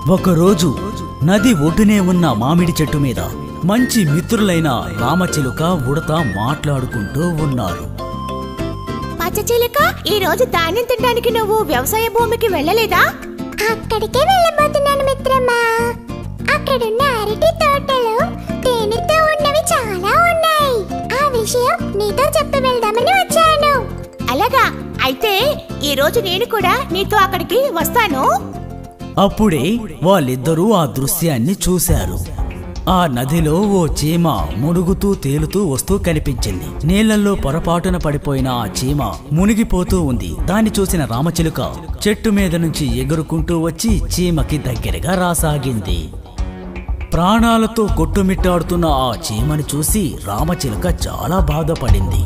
ఒకరోజు నది ఒడ్డునే ఉన్న మామిడి చెట్టు మీద మంచి మిత్రులైన రామచిలుక ఉడత మాట్లాడుకుంటూ ఉన్నారు. పచ్చచిలుక, ఈ రోజు ధాన్యం తినడానికి నువ్వు వ్యవసాయ భూమికి వెళ్ళలేదా? అక్కడికే వెళ్ళబోతున్నాను మిత్రమా. అక్కడున్న అరటి తోటలో తేనెతో ఉన్నవి చాలా ఉన్నాయి. ఆ విషయం నీతో చెప్పి వెళ్దామని వచ్చాను. అలాగా, అయితే ఈ రోజు నేను కూడా నీతో అక్కడికి వస్తాను. అప్పుడే వాళ్ళిద్దరూ ఆ దృశ్యాన్ని చూశారు. ఆ నదిలో ఓ చీమ మునుగుతూ తేలుతూ వస్తూ కనిపించింది. నీళ్లలో పొరపాటున పడిపోయిన ఆ చీమ మునిగిపోతూ ఉంది. దాన్ని చూసిన రామచిలుక చెట్టు మీద నుంచి ఎగురుకుంటూ వచ్చి చీమకి దగ్గరగా రాసాగింది. ప్రాణాలతో కొట్టుమిట్టాడుతున్న ఆ చీమను చూసి రామచిలుక చాలా బాధపడింది.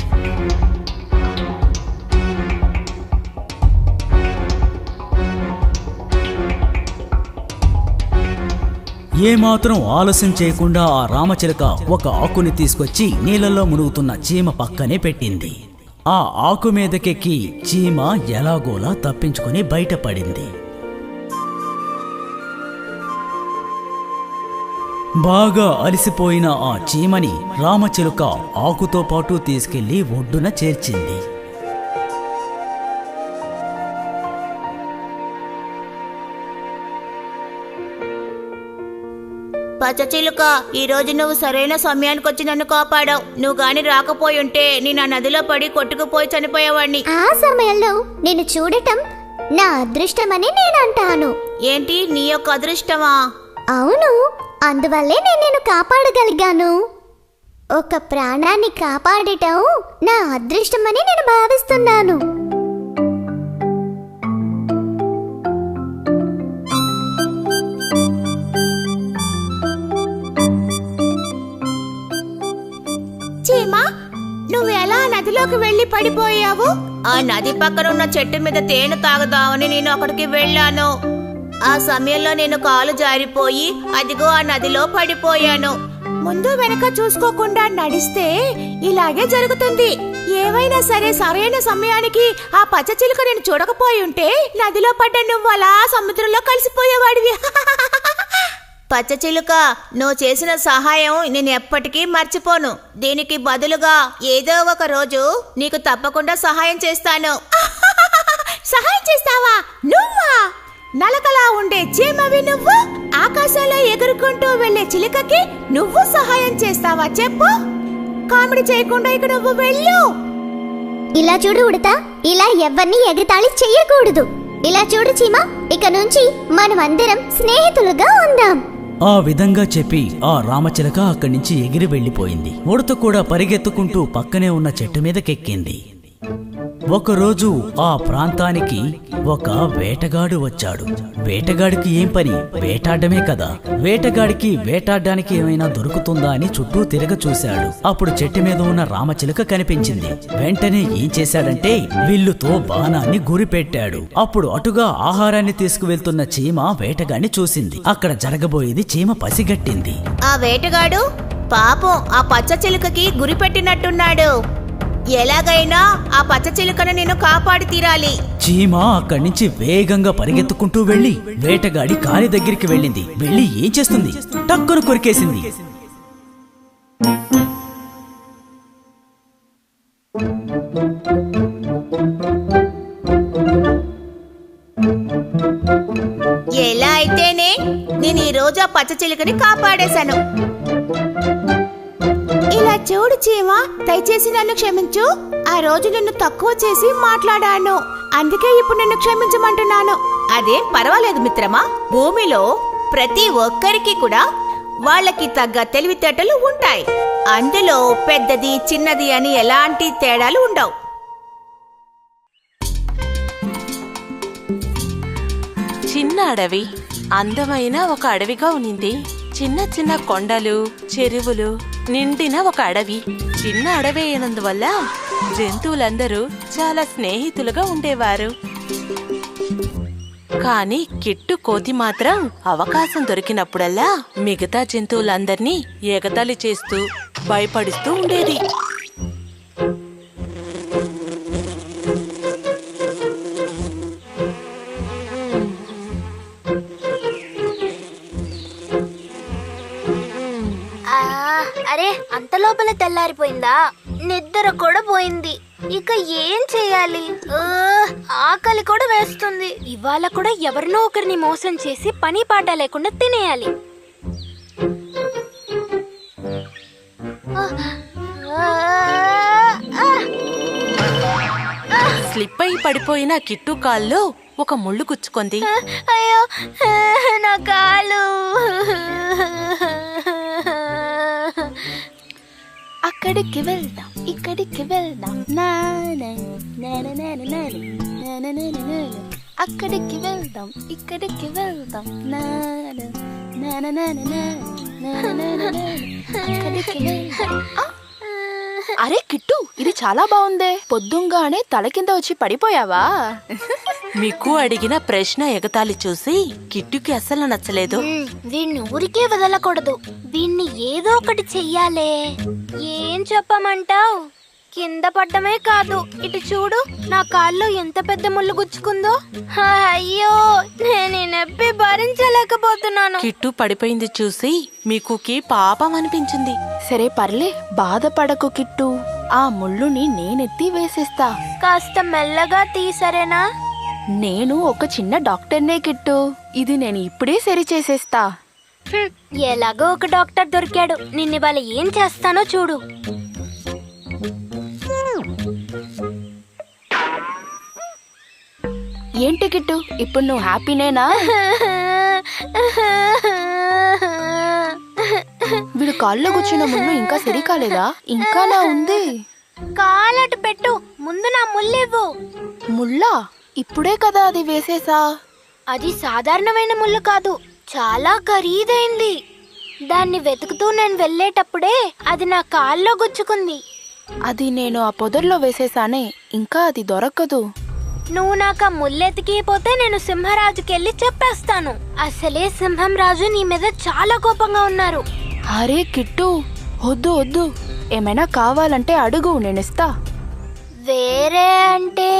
ఏమాత్రం ఆలస్యం చేయకుండా ఆ రామచిలుక ఒక ఆకుని తీసుకొచ్చి నీళ్ళలో మునుగుతున్న చీమ పక్కనే పెట్టింది. ఆ ఆకు మీదకెక్కి చీమ ఎలాగోలా తప్పించుకొని బయటపడింది. బాగా అలసిపోయిన ఆ చీమని రామచిలుక ఆకుతో పాటు తీసుకెళ్లి ఒడ్డున చేర్చింది. పచ్చచిలుక, ఈ రోజు నువ్వు సరైన సమయానికి వచ్చి నన్ను కాపాడావు. నువ్వు గాని రాకపోయి ఉంటే నేను ఆ నదిలో పడి కొట్టుకుపోయి చనిపోయేవాడిని. ఆ సమయంలో నేను చూడటం నా అదృష్టమని నేను అంటాను. ఏంటి, నీ యొక్క అదృష్టమా? అవును, అందువల్లే నేను కాపాడగలిగాను. ఒక ప్రాణాన్ని కాపాడటం నా అదృష్టమని నేను భావిస్తున్నాను. చీమా, నువ్వు ఎలా నదిలోకి వెళ్లి పడిపోయావు? ఆ నది పక్కన ఉన్న చెట్టు మీద తేనె తాగుదామని నేను అక్కడికి వెళ్ళాను. ఆ సమయంలో నేను కాలు జారిపోయి అదిగో ఆ నదిలో పడిపోయాను. ముందు వెనక చూసుకోకుండా నడిస్తే ఇలాగే జరుగుతుంది. ఏవైనా సరే సరైన సమయానికి ఆ పచ్చచిలుక నేను చూడకపోయి ఉంటే నదిలో పడ్డ నువ్వు అలా సముద్రంలో కలిసిపోయేవాడివి. పచ్చచిలుక, నువ్వు చేసిన సహాయం నేను ఎప్పటికీ మర్చిపోను. దీనికి బదులుగా ఏదో ఒక రోజు నీకు తప్పకుండా సహాయం చేస్తాను. సహాయం చేస్తావా? నువ్వా? నలకలా ఉండే చీమవి నువ్వు, ఆకాశంలో ఎగురుకుంటూ వెళ్లే చిలుకకి నువ్వు సహాయం చేస్తావా? చెప్పు. కామెడీ చేయకుండా ఇక నువ్వు వెళ్ళు. ఇలా చూడు ఉడతా, ఇలా ఎవరిని ఎగతాళి చెయ్యకూడదు. ఇలా చూడు చీమ, ఇక నుంచి మనమందరం స్నేహితులుగా ఉందాం. ఆ విధంగా చెప్పి ఆ రామచిలక అక్కడి నుంచి ఎగిరి వెళ్లిపోయింది. ఉడత కూడా పరిగెత్తుకుంటూ పక్కనే ఉన్న చెట్టు మీదకెక్కింది. ఒకరోజు ఆ ప్రాంతానికి ఒక వేటగాడు వచ్చాడు. వేటగాడికి ఏం పని? వేటాడమే కదా. వేటగాడికి వేటాడడానికి ఏమైనా దొరుకుతుందా అని చుట్టూ తిరగ చూశాడు. అప్పుడు చెట్టు మీద ఉన్న రామచిలుక కనిపించింది. వెంటనే ఏం చేశాడంటే విల్లుతో బాణాన్ని గురిపెట్టాడు. అప్పుడు అటుగా ఆహారాన్ని తీసుకువెళ్తున్న చీమ వేటగాడిని చూసింది. అక్కడ జరగబోయేది చీమ పసిగట్టింది. ఆ వేటగాడు పాపం ఆ పచ్చచిలుకకి గురిపెట్టినట్టున్నాడు. ఎలాగైనా ఆ పచ్చచిలుకను నేను కాపాడి తీరాలి. చీమ అక్కడి నుంచి వేగంగా పరిగెత్తుకుంటూ వెళ్లి వేటగాడి కాలి దగ్గరికి వెళ్ళింది. వెళ్లి ఏం చేస్తుంది? టక్కున కొరికేసింది. ఎలా అయితేనే నేను ఈ రోజు ఆ పచ్చచిలుకని కాపాడేశాను. ఇలా చూడు చీమ, దయచేసి నన్ను క్షమించు. ఆ రోజు నిన్ను తక్కువ చేసి మాట్లాడాను, అందుకే ఇప్పుడు నిన్ను క్షమించమంటున్నాను. అదేం పర్వాలేదు మిత్రమా. భూమిలో ప్రతి ఒక్కరికి కూడా వాళ్ళకి తగ్గ తెలివితేటలు ఉంటాయి. అందులో పెద్దది చిన్నది అని ఎలాంటి తేడాలు ఉండవు. చిన్న అడవి అందమైన ఒక అడవిగా ఉన్నింది. చిన్న చిన్న కొండలు, చెరువులు నిండిన ఒక అడవి. చిన్న అడవి అయినందువల్ల జంతువులందరూ చాలా స్నేహితులుగా ఉండేవారు. కానీ కిట్టు కోతి మాత్రం అవకాశం దొరికినప్పుడల్లా మిగతా జంతువులందర్నీ ఎగతాళి చేస్తూ భయపడిస్తూ ఉండేది. అరే అంత లోపల తెల్లారిపోయిందా? నిద్ర కూడా పోయింది. ఇక ఏం చెయ్యాలి? ఆకలి కూడా వేస్తుంది. ఇవాళ కూడా ఎవరినో ఒకరిని మోసం చేసి పని పాట లేకుండా తినేయాలి. స్లిప్ అయి పడిపోయిన కిట్టు కాల్లో ఒక ముళ్ళు గుచ్చుకుంది. అయ్యో నా కాలు. అక్కడికి వెళ్దాం, ఇక్కడికి వెళ్దాం, అక్కడికి వెళ్దాం, ఇక్కడికి వెళ్దాం, అక్కడికి వెళ్దాం. అరే కిట్టు, ఇది చాలా బాగుందే. పొద్దుంగానే తల కింద వచ్చి పడిపోయావా? మీకు అడిగిన ప్రశ్న ఎగతాళి చూసి కిట్టుకి అస్సలు నచ్చలేదు. వీణ్ణి ఊరికే వదలకూడదు. వీణ్ణి ఏదో ఒకటి చెయ్యాలే. ఏం చెప్పమంటావ్? కింద పడ్డమే కాదు, ఇటు చూడు, నా కాల్లో ఎంత పెద్ద ముళ్ళు గుచ్చుకుందో. అయ్యో, నేను ఈ నొప్పి భరించలేకపోతున్నాను. కిట్టు పడిపోయింది చూసి మీకుకి పాపం అనిపించింది. సరే పర్లే, బాధపడకు కిట్టు. ఆ ముళ్ళుని నేనెత్తి వేసేస్తా. కాస్త మెల్లగా తీసరేనా? నేను ఒక చిన్న డాక్టర్నే కిట్టు. ఇది నేను ఇప్పుడే సరి చేసేస్తా. ఎలాగో ఒక డాక్టర్ దొరికాడు. నిన్ను వాళ్ళ ఏం చేస్తానో చూడు. ఏంటి కిట్టు, ఇప్పుడు నువ్వు హ్యాపీనేనా? వీడు కాల్లో కూర్చున్న ముళ్ళు ఇంకా సరి కాలేదా? ఇంకా నా ఉంది. కాలటు పెట్టు, ముందు నా ముళ్ళివ్వు. ముళ్ళా? ఇప్పుడే కదా అది వేసేసా. అది సాధారణమైన ముళ్ళు కాదు, చాలా ఖరీదైంది. దాన్ని వెతుకుతూ నేను వెళ్ళేటప్పుడే అది నా కాల్లో గుచ్చుకుంది. అది నేను ఆ పొదర్లో వేసేసానే, ఇంకా అది దొరకదు. నువ్వు నాకు ఆ ముల్లెతికిపోతే నేను సింహరాజుకెళ్ళి చెప్పేస్తాను. అసలే సింహం రాజు నీ మీద చాలా కోపంగా ఉన్నారు. అరే కిట్టు, వద్దు వద్దు. ఏమైనా కావాలంటే అడుగు, నేనిస్తా. వేరే అంటే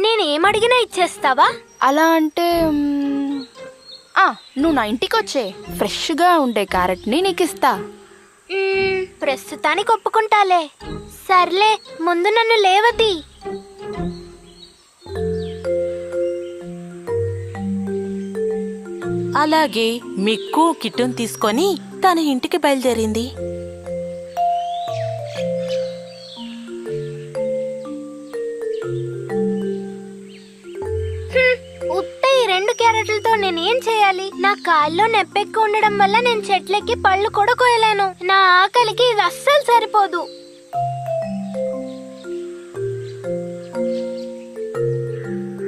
నేనేమడిగినా ఇచ్చేస్తావా? అలా అంటే నువ్వు నా ఇంటికి వచ్చే ఫ్రెష్గా ఉండే క్యారెట్ని నీకు ఇస్తా. ప్రస్తుతానికి ఒప్పుకుంటాలే. సర్లే, ముందు నన్ను లేవది. అలాగే మిక్కు కిట్టును తీసుకొని తన ఇంటికి బయలుదేరింది. ఉత్త ఈ 2 క్యారెట్లతో నేనేం చేయాలి? నా కాల్లో నెప్పెక్కు ఉండడం వల్ల నేను చెట్లెక్కి పళ్ళు కూడా కోయలేను. నా ఆకలికి ఇది అస్సలు సరిపోదు.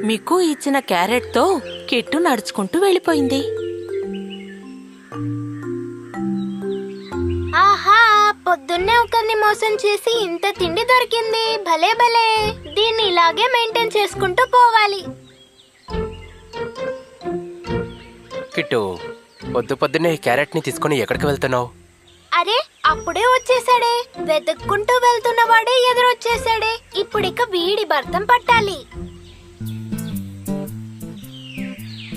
మిక్కు ఇచ్చిన క్యారెట్తో కిట్టు నడుచుకుంటూ వెళ్ళిపోయింది. ఆహా, పొద్దున్నే ఒకరిని మోసం చేసి ఇంత తిండి దొరికింది. భలే భలే, దీన్ని ఇలాగే మెయింటైన్ చేసుకుంటూ పోవాలి. కిట్టు, పొద్దున్నే ఈ క్యారెట్ ని తీసుకుని ఎక్కడికి వెళ్తున్నావు? అరే, అప్పుడే వచ్చేసాడే. వెతుక్కుంటూ వెళ్తున్నవాడే ఎదురొచ్చేసాడే. ఇప్పుడిక వీడి భర్తం పట్టాలి.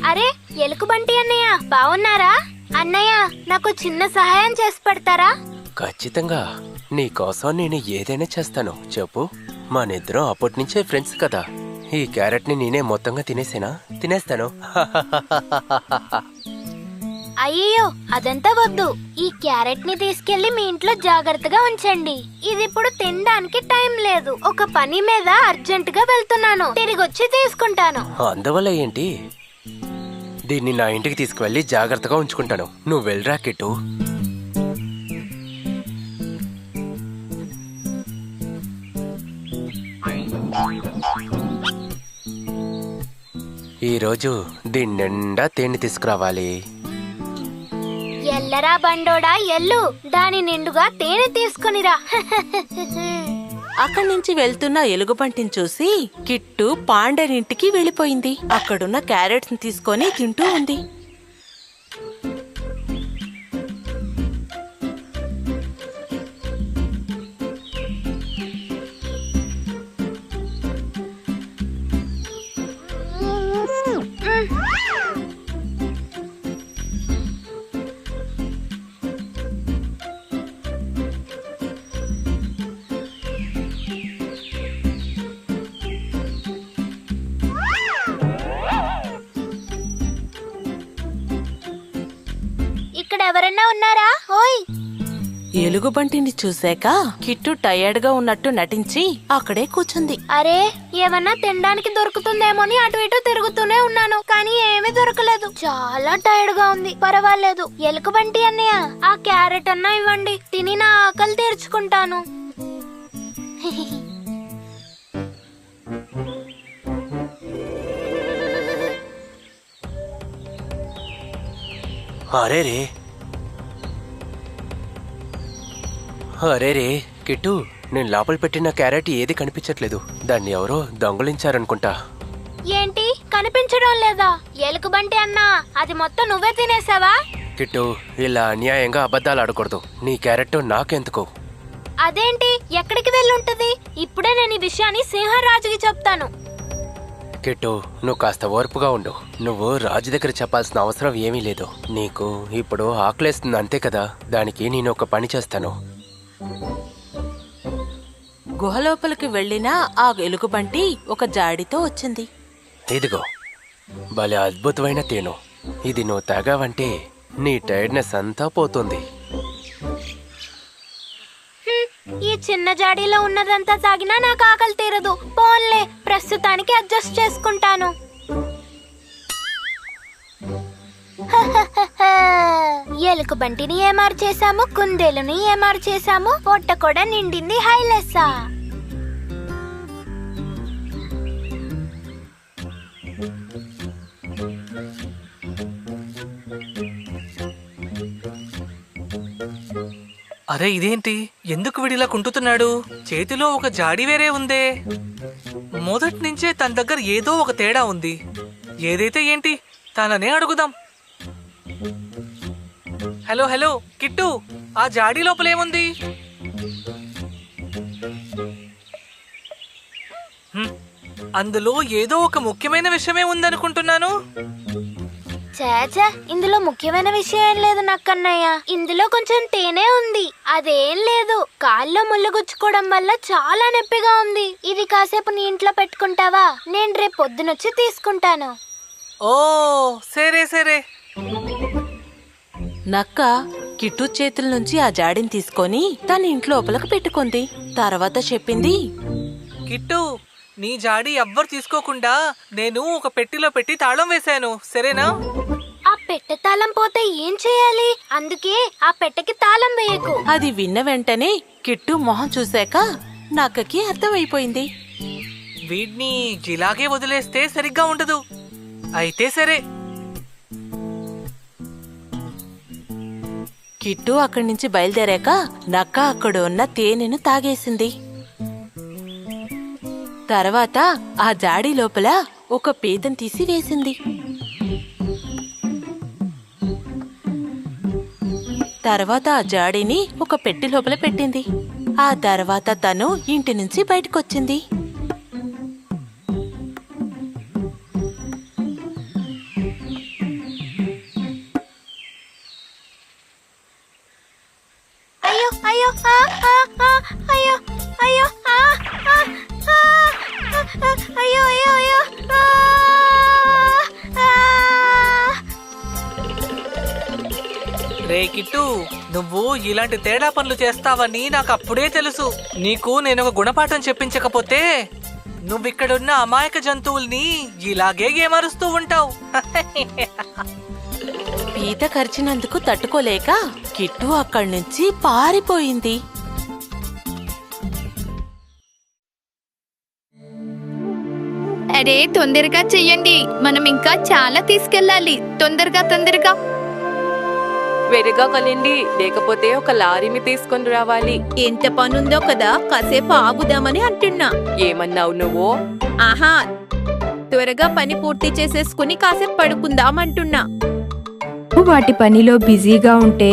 అరే ఎలుకబంటి అన్నయ్య, బావున్నారా? అన్నయ్య, నాకు చిన్న సహాయం చేసి పెడతారా? ఖచ్చితంగా, నీ కోసం నేను ఏదైనా చేస్తాను. చెప్పు. మనిద్దరం అప్పటి నుంచే ఫ్రెండ్స్ కదా. ఈ క్యారెట్ ని నేనే మొత్తంగా తినేస్తాను. అయ్యో, అదంతా వద్దు. ఈ క్యారెట్ ని తీసుకెళ్లి మీ ఇంట్లో జాగ్రత్తగా ఉంచండి. ఇది ఇప్పుడు తినడానికి టైం లేదు. ఒక పని మీద అర్జెంట్ గా వెళ్తున్నాను. తిరిగొచ్చి తీసుకుంటాను. అందువల్ల ఏంటి? దీన్ని నా ఇంటికి తీసుకువెళ్ళి జాగ్రత్తగా ఉంచుకుంటాను. నువ్వు వెళ్ళరా కిట్టు. ఈరోజు దీని నిండా తేనె తీసుకురావాలి. ఎల్లరా బండోడా, ఎల్లు. దాని నిండుగా తేనె తీసుకునిరా. అక్కడి నుంచి వెళ్తున్న ఎలుగుబంటిని చూసి కిట్టు పాండరింటికి వెళ్ళిపోయింది. అక్కడున్న క్యారెట్స్ ని తీసుకొని తింటూ ఉంది. ఇక్కడ ఎవరన్నా ఉన్నారా? ఓయ్, ఎలుగుబంటిని చూశాక కిట్టు టయర్డ్ గా ఉన్నట్టు నటించి అక్కడే కూర్చుంది. అరే ఏమన్నా తినడానికి దొరుకుతుందేమోని అటు ఇటు తిరుగుతూనే ఉన్నాను, కానీ ఏమీ దొరకలేదు. చాలా టైర్డ్ గా ఉంది. పర్వాలేదు, ఎలుకబంటి అన్నయ్య, ఆ క్యారెట్ అన్నా ఇవ్వండి, తిని నా ఆకలి తీర్చుకుంటాను. అరే రే అరే రే కిట్టు, నేను లోపల పెట్టిన క్యారెట్ ఏది కనిపించట్లేదు. దాన్ని ఎవరో దొంగలించారనుకుంటా. ఏంటి కనిపించడం లేదా? ఎలుకబంటి అన్నా, అది మొత్తం నువ్వే తినేసావా? కిట్టు, ఇలా అన్యాయంగా అబద్ధాలు ఆడకూడదు. నీ క్యారెట్ నాకెందుకు? అదేంటి, ఎక్కడికి వెళ్ళుంటది? ఇప్పుడే నేను ఈ విషయాన్ని సింహరాజుకి చెప్తాను. కిట్టు, నువ్వు కాస్త ఓర్పుగా ఉండు. నువ్వు రాజు దగ్గర చెప్పాల్సిన అవసరం ఏమీ లేదు. నీకు ఇప్పుడు ఆకలేస్తుంది అంతే కదా, దానికి నేను ఒక పని చేస్తాను. గుహలోపలికి వెళ్లిన ఆ ఎలుగుబంటి ఒక జాడితో వచ్చింది. ఇదిగో, భలే అద్భుతమైన తేనె. ఇది నువ్వు తాగావంటే నీ టైర్డ్నెస్ అంతా పోతుంది. ఈ చిన్న జాడీలో ఉన్నదంతా తాగినా నాకు ఆకలి తీరదు. పోన్లే, ప్రస్తుతానికి అడ్జస్ట్ చేసుకుంటాను. ఎలుకబంటిని ఏమారు చేశాము, కుందేలుని ఏమారు చేశాము, పొట్ట కూడా నిండింది. హైలెస్సా. అరే ఇదేంటి, ఎందుకు విడిలా కుంటుతున్నాడు? చేతిలో ఒక జాడి వేరే ఉందే. మొదటి నుంచే తన దగ్గర ఏదో ఒక తేడా ఉంది. ఏదైతే ఏంటి, తననే అడుగుదాం. హలో హలో కిట్టు, ఆ జాడీ లోపలేముంది? అందులో ఏదో ఒక ముఖ్యమైన విషయమే ఉందనుకుంటున్నాను. చాచా, ఇందులో ముఖ్యమైన విషయం ఏం లేదు నక్కన్నయ్య. ఇందులో కొంచెం తేనె ఉంది. అదేం లేదు, కాల్లో ముళ్ళు గుచ్చుకోవడం వల్ల చాలా నొప్పిగా ఉంది. ఇది కాసేపు నీ ఇంట్లో పెట్టుకుంటావా? నేను రేపు పొద్దునొచ్చి తీసుకుంటాను. ఓ సరే సరే. నక్క కిట్టు చేతుల నుంచి ఆ జాడిని తీసుకొని తన ఇంటి లోపలకు పెట్టుకుంది. తర్వాత చెప్పింది, కిట్టు, నీ జాడి ఎవ్వరు తీసుకోకుండా నేను ఒక పెట్టెలో పెట్టి తాళం వేశాను, సరేనా? ఆ పెట్టె తాళం పోతే ఏం చేయాలి? అందుకే ఆ పెట్టెకి తాళం వేయకు. అది విన్న వెంటనే కిట్టు మొహం చూశాక నక్కకి అర్థమైపోయింది. వీడిని ఇలాగే వదిలేస్తే సరిగ్గా ఉండదు. అయితే సరే. కిట్టు అక్కడి నుంచి బయలుదేరాక నక్క అక్కడ ఉన్న తేనెను తాగేసింది. తర్వాత ఆ జాడీ లోపల ఒక పీదం తీసి వేసింది. తర్వాత ఆ జాడీని ఒక పెట్టె లోపల పెట్టింది. ఆ తర్వాత తను ఇంటి నుంచి బయటకొచ్చింది. అయ్యో అయ్యో అయ్యో అయ్యో అయ్యో అయ్యో అయ్యో. రే కిట్టు, నువ్వు ఇలాంటి తేడా పనులు చేస్తావని నాకు అప్పుడే తెలుసు. నీకు నేను ఒక గుణపాఠం చెప్పించకపోతే నువ్విక్కడున్న అమాయక జంతువుల్ని ఇలాగే ఏమరుస్తూ ఉంటావు. పీత కరిచినందుకు తట్టుకోలేక కిట్టు అక్కడి నుంచి పారిపోయింది. అరే తొందరగా చెయ్యండి, మనం ఇంకా చాలా తీసుకెళ్ళాలి. తొందరగా తొందరగా. వెరగా కలండి, లేకపోతే ఒక లారీని తీసుకొని రావాలి. ఎంత పనుందో కదా, కాసేపు ఆగుదామని అంటున్నా. ఏమన్నావు నువ్వు? ఆహా, త్వరగా పని పూర్తి చేసేసుకుని కాసేపు పడుకుందామంటున్నా. వాటి పనిలో బిజీగా ఉంటే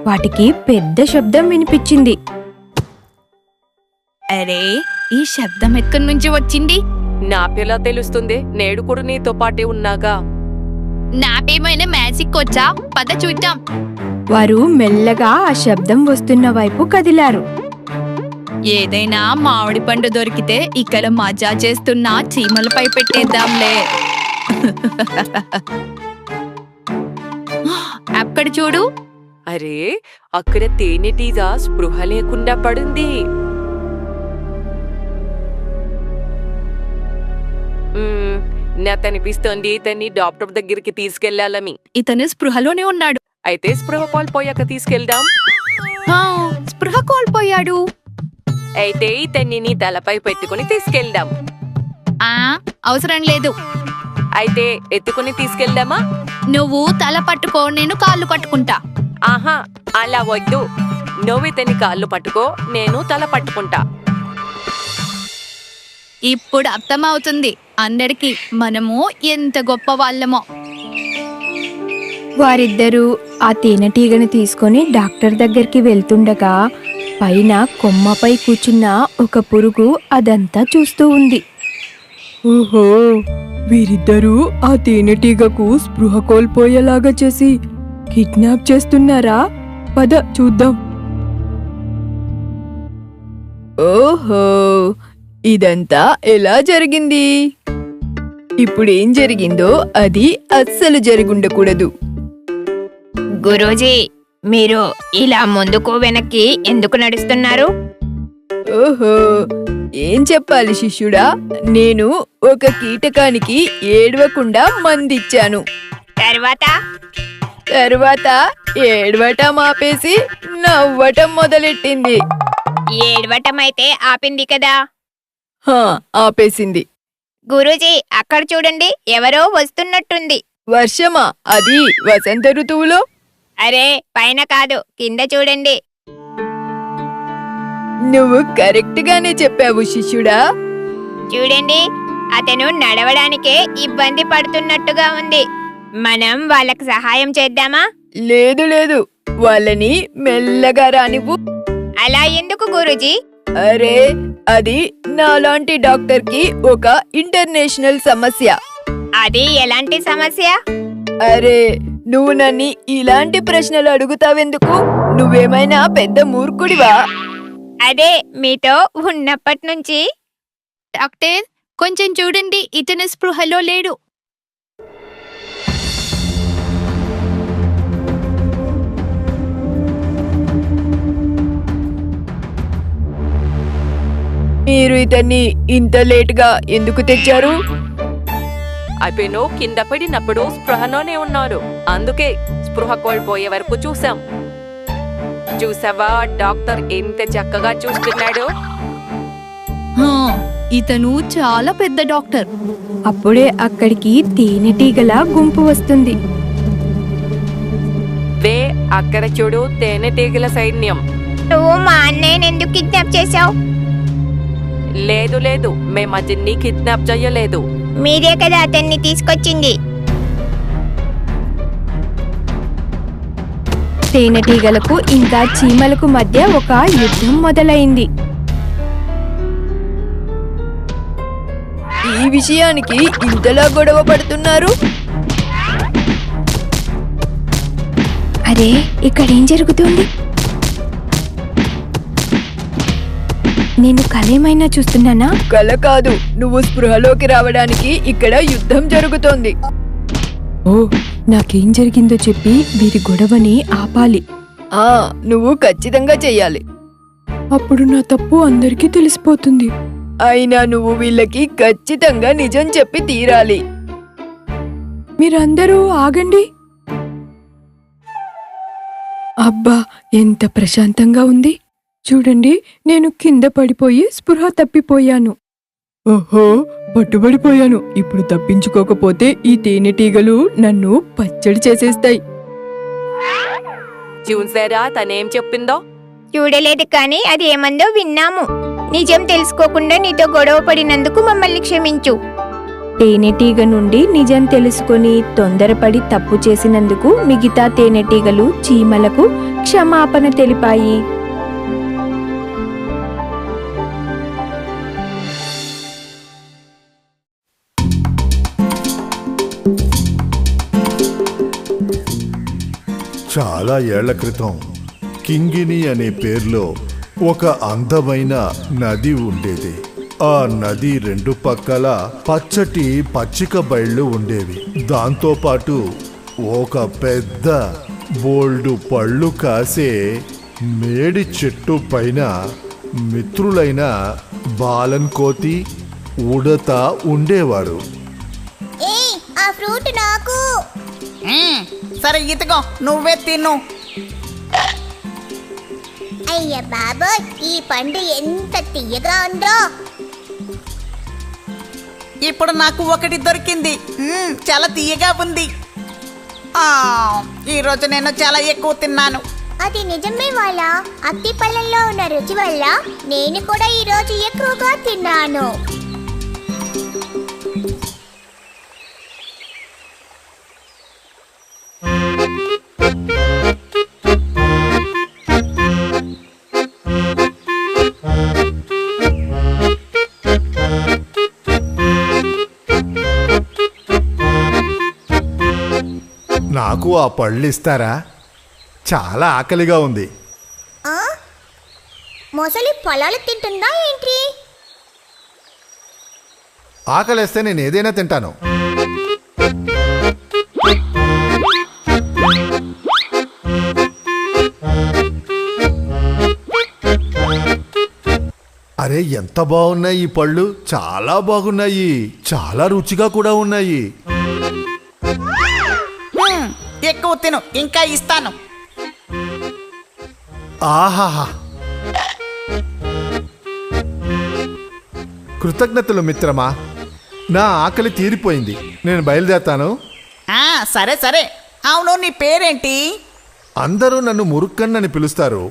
వాటికి పెద్ద శబ్దం వినిపించింది. అరే ఈ శబ్దం ఎక్కడి నుంచి వచ్చింది? నాకెలా తెలుస్తుంది? నేడు కూడా నీతో పాటే ఉన్నాగా. నాపేమైనా మ్యాజిక్ వచ్చా? పద చూద్దాం. వారు మెల్లగా ఆ శబ్దం వస్తున్న వైపు కదిలారు. ఏదైనా మామిడి పండు దొరికితే ఇక్కడ మజా చేస్తున్న చీమలపై పెట్టేద్దాంలే. అక్కడ చూడు, అరే, అక్కడ తేనెటీగ స్పృహ లేకుండా పడుంది. నాకనిపిస్తోంది ఇతన్ని డాక్టర్ దగ్గరికి తీసుకెళ్లాలని. ఇతను స్పృహలోనే ఉన్నాడు. అయితే స్పృహ కోల్పోయాక తీసుకెళ్దాం. స్పృహ కోల్పోయాడు. అయితే ఇతన్ని నీ తలపై పెట్టుకుని తీసుకెళ్దాం. అవసరం లేదు. అయితే ఎత్తుకుని తీసుకెళ్దామా? నువ్వు తల పట్టుకో, నేను కాళ్ళు పట్టుకుంటా. ఆహా, అలా వద్దు. నువ్వు ఇతని కాళ్ళు పట్టుకో, నేను తల పట్టుకుంటా. ఇప్పుడు అర్థమవుతుంది అందరికి మనము ఎంత గొప్ప వాళ్ళమో. వారిద్దరూ ఆ తేనెటీగను తీసుకొని డాక్టర్ దగ్గరికి వెళ్తుండగా పైన కొమ్మపై కూర్చున్న ఒక పురుగు అదంతా చూస్తూ ఉంది. ఓహో, వీరిద్దరూ ఆ తేనెటీగకు స్పృహ కోల్పోయేలాగా చేసి కిడ్నాప్ చేస్తున్నారా? పద చూద్దాం. ఓహో, ఇదంతా ఎలా జరిగింది? ఇప్పుడేం జరిగిందో అది అస్సలు జరుగుండకూడదు. గురూజీ, మీరు ఇలా ముందుకు వెనక్కి ఎందుకు నడుస్తున్నారు? ఓహో, ఏం చెప్పాలి శిష్యుడా? నేను ఒక కీటకానికి ఏడవకుండా మందిచ్చాను. తర్వాత ఏడవటం ఆపేసి నవ్వటం మొదలెట్టింది. ఏడవటం అయితే ఆపింది కదా? ఆపేసింది. గురూజీ, అక్కడ చూడండి, ఎవరో వస్తున్నట్టుంది. వర్షమా? అది వసంత ఋతువులో. అరే, పైన కాదు, కింద చూడండి. నువ్వు కరెక్ట్ గానే చెప్పావు శిష్యుడా. చూడండి, అతను నడవడానికే ఇబ్బంది పడుతున్నట్టుగా ఉంది. మనం వాళ్ళకి సహాయం చేద్దామా? లేదు లేదు, వాళ్ళని మెల్లగా రానివ్వు. అలా ఎందుకు గురూజీ? అరే, అది నాలాంటి డాక్టర్కి ఒక ఇంటర్నేషనల్ సమస్య. అది ఎలాంటి సమస్య? అరే, నువ్వు నన్ను ఇలాంటి ప్రశ్నలు అడుగుతావెందుకు? నువ్వేమైనా పెద్ద మూర్ఖుడివా? అదే మీతో ఉన్నప్పటి నుంచి. డాక్టర్, కొంచెం చూడండి, ఇతను స్పృహలో లేడు. మీరు ఇతన్ని ఇంత లేటుగా ఎందుకు తెచ్చారు? అయిపోయినో కింద పడినప్పుడు స్పృహలోనే ఉన్నారు. అందుకే స్పృహ కోల్పోయే వరకు చూసాం. చూసావా డాక్టర్ ఎంత చక్కగా చూస్తున్నాడు? ఇతను చాలా పెద్ద డాక్టర్. అప్పుడే అక్కడికి తేనెటీగల గుంపు వస్తుంది. వే, అక్కడ చూడు, తేనెటీగల సైన్యం. నువ్వు మా అన్నయ్యని ఎందుకు కిడ్నాప్ చేశావు? లేదు లేదు, మేము అతన్ని కిడ్నాప్ చేయలేదు. మీరే కదా అతన్ని తీసుకొచ్చింది. తేనెటీగలకు ఇంకా చీమలకు మధ్య ఒక యుద్ధం మొదలైంది. ఈ విషయానికి ఇంతలా గొడవ పడుతున్నారు? అరే, ఇక్కడేం జరుగుతుంది? నేను కలేమైనా చూస్తున్నానా? కల కాదు, నువ్వు స్పృహలోకి రావడానికి ఇక్కడ యుద్ధం జరుగుతోంది. ఓ, నాకేం జరిగిందో చెప్పి వీరి గొడవని ఆపాలి. నువ్వు ఖచ్చితంగా చెయ్యాలి. అప్పుడు నా తప్పు అందరికీ తెలిసిపోతుంది. అయినా నువ్వు వీళ్ళకి ఖచ్చితంగా నిజం చెప్పి తీరాలి. మీరందరూ ఆగండి. అబ్బా, ఎంత ప్రశాంతంగా ఉంది. చూడండి, నేను కింద పడిపోయి స్పృహ తప్పిపోయాను. ఓహో, పట్టుబడిపోయాను. ఇప్పుడు తప్పించుకోకపోతే ఈ తేనెటీగలు నన్ను పచ్చడి చేసేస్తాయి. చూసారా తనేం చెప్పిందో? చూడలేదు, కానీ అది ఏమందో విన్నాము. నిజం తెలుసుకోకుండా నీతో గొడవ పడినందుకు మమ్మల్ని క్షమించు. తేనెటీగ నుండి నిజం తెలుసుకొని తొందరపడి తప్పు చేసినందుకు మిగతా తేనెటీగలు చీమలకు క్షమాపణ తెలిపాయి. చాలా ఏళ్ల క్రితం కింగిని అనే పేరులో ఒక అందమైన నది ఉండేది. ఆ నది రెండు పక్కల పచ్చటి పచ్చిక బయళ్ళు ఉండేవి. దాంతోపాటు ఒక పెద్ద బోల్డు పళ్ళు కాసే మేడి చెట్టు పైన మిత్రులైన బాలన్ కోతి ఉడత ఉండేవారు. ఆ ఫ్రూట్ నాకు. సరే ఇదిగో నువ్వే తిను. అయ్య బాబోయ్, ఈ పండు ఎంత తీయగా ఉందో. ఇప్పుడు నాకు ఒకటి దొరికింది. చాలా తీయగా ఉంది. ఈరోజు నేను చాలా ఎక్కువ తిన్నాను. అది నిజమే వాళ్ళ. అత్తి పళ్ళల్లో ఉన్న రుచి వల్ల నేను కూడా ఈరోజు ఎక్కువగా తిన్నాను. నాకు ఆ పళ్ళు ఇస్తారా? చాలా ఆకలిగా ఉంది. మొసలి పొలాలు తింటుందా ఏంటి? ఆకలిస్తే నేను ఏదైనా తింటాను. అరే, ఎంత బాగున్నాయి ఈ పళ్ళు. చాలా బాగున్నాయి. చాలా రుచిగా కూడా ఉన్నాయి. ఎక్కువ తిను, ఇంకా ఇస్తాను. ఆహాహా, కృతజ్ఞతలు మిత్రమా. నా ఆకలి తీరిపోయింది. నేను బయలుదేరతాను. సరే సరే. అవును, నీ పేరేంటి? అందరూ నన్ను మురుక్కన్ అని పిలుస్తారు.